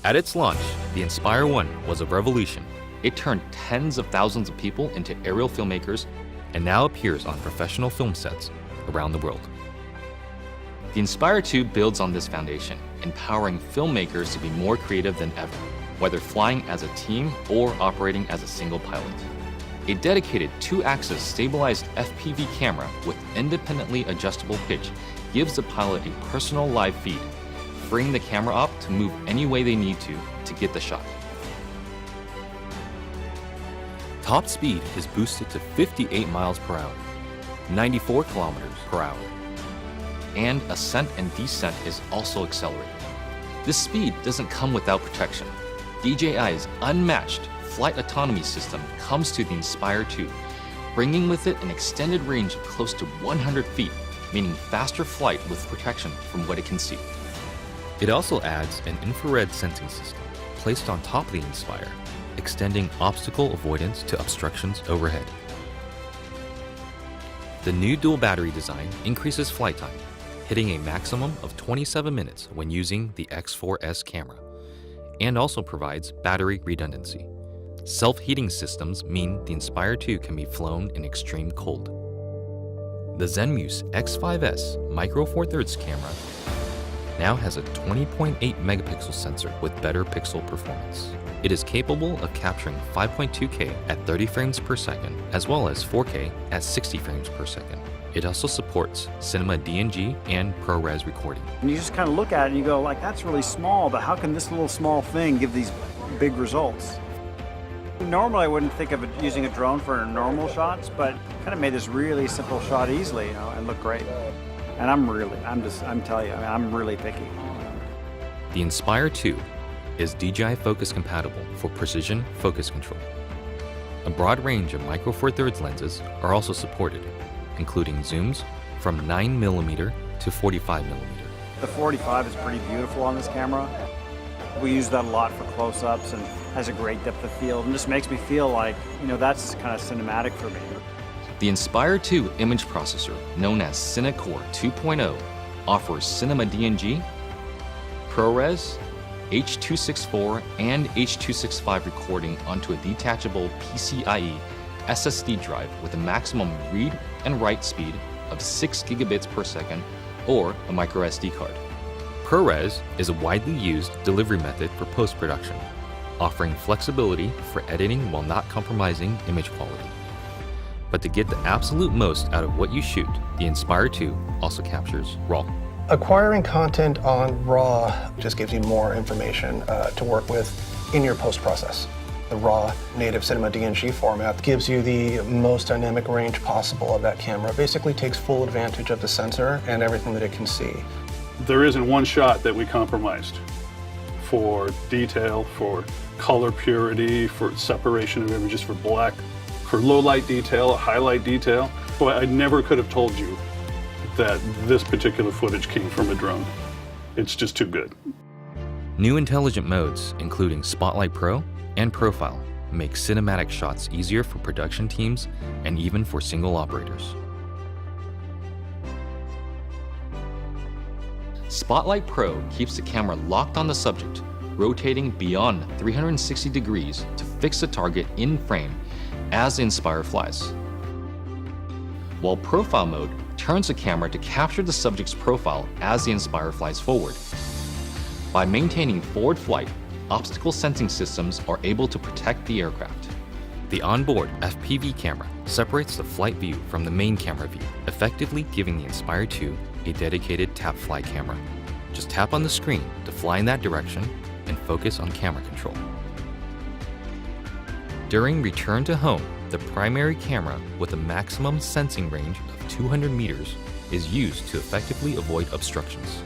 At its launch, the Inspire 1 was a revolution. It turned tens of thousands of people into aerial filmmakers and now appears on professional film sets around the world. The Inspire 2 builds on this foundation, empowering filmmakers to be more creative than ever, whether flying as a team or operating as a single pilot. A dedicated 2-axis stabilized FPV camera with independently adjustable pitch gives the pilot a personal live feed, freeing the camera op to move any way they need to get the shot. Top speed is boosted to 58 miles per hour, 94 kilometers per hour, and ascent and descent is also accelerated. This speed doesn't come without protection. DJI's unmatched flight autonomy system comes to the Inspire 2, bringing with it an extended range of close to 100 feet, meaning faster flight with protection from what it can see. It also adds an infrared sensing system placed on top of the Inspire, extending obstacle avoidance to obstructions overhead. The new dual battery design increases flight time, hitting a maximum of 27 minutes when using the X4S camera, and also provides battery redundancy. Self-heating systems mean the Inspire 2 can be flown in extreme cold. The Zenmuse X5S Micro Four Thirds camera now has a 20.8 megapixel sensor with better pixel performance. It is capable of capturing 5.2K at 30 frames per second, as well as 4K at 60 frames per second. It also supports Cinema DNG and ProRes recording. And you just kind of look at it and you go, like, that's really small, but how can this little small thing give these big results? Normally I wouldn't think of using a drone for normal shots, but kind of made this really simple shot easily, and look great. And I'm telling you, I'm really picky. The Inspire 2 is DJI Focus compatible for precision focus control. A broad range of Micro Four Thirds lenses are also supported, including zooms from 9mm to 45mm. The 45 is pretty beautiful on this camera. We use that a lot for close-ups and has a great depth of field and just makes me feel like, that's kind of cinematic for me. The Inspire 2 image processor, known as CineCore 2.0, offers Cinema DNG, ProRes, H.264 and H.265 recording onto a detachable PCIe SSD drive with a maximum read and write speed of 6 gigabits per second or a micro SD card. ProRes is a widely used delivery method for post-production, offering flexibility for editing while not compromising image quality. But to get the absolute most out of what you shoot, the Inspire 2 also captures RAW. Acquiring content on RAW just gives you more information to work with in your post-process. The RAW native Cinema DNG format gives you the most dynamic range possible of that camera. Basically takes full advantage of the sensor and everything that it can see. There isn't one shot that we compromised for detail, for color purity, for separation of images, for black, for low light detail, highlight detail. Boy, I never could have told you that this particular footage came from a drone. It's just too good. New intelligent modes, including Spotlight Pro and Profile, make cinematic shots easier for production teams and even for single operators. Spotlight Pro keeps the camera locked on the subject, rotating beyond 360 degrees to fix the target in frame as the Inspire flies. While Profile mode turns the camera to capture the subject's profile as the Inspire flies forward. By maintaining forward flight, obstacle sensing systems are able to protect the aircraft. The onboard FPV camera separates the flight view from the main camera view, effectively giving the Inspire 2 a dedicated tap fly camera. Just tap on the screen to fly in that direction and focus on camera control. During return to home, the primary camera with a maximum sensing range of 200 meters is used to effectively avoid obstructions.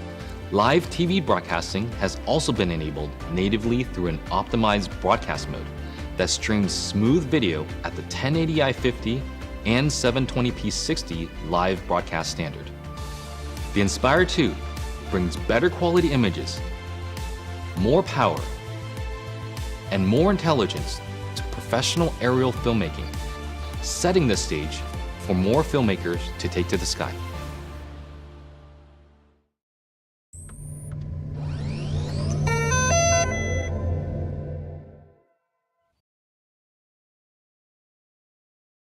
Live TV broadcasting has also been enabled natively through an optimized broadcast mode that streams smooth video at the 1080i 50 and 720p 60 live broadcast standard. The Inspire 2 brings better quality images, more power, and more intelligence to professional aerial filmmaking, setting the stage for more filmmakers to take to the sky.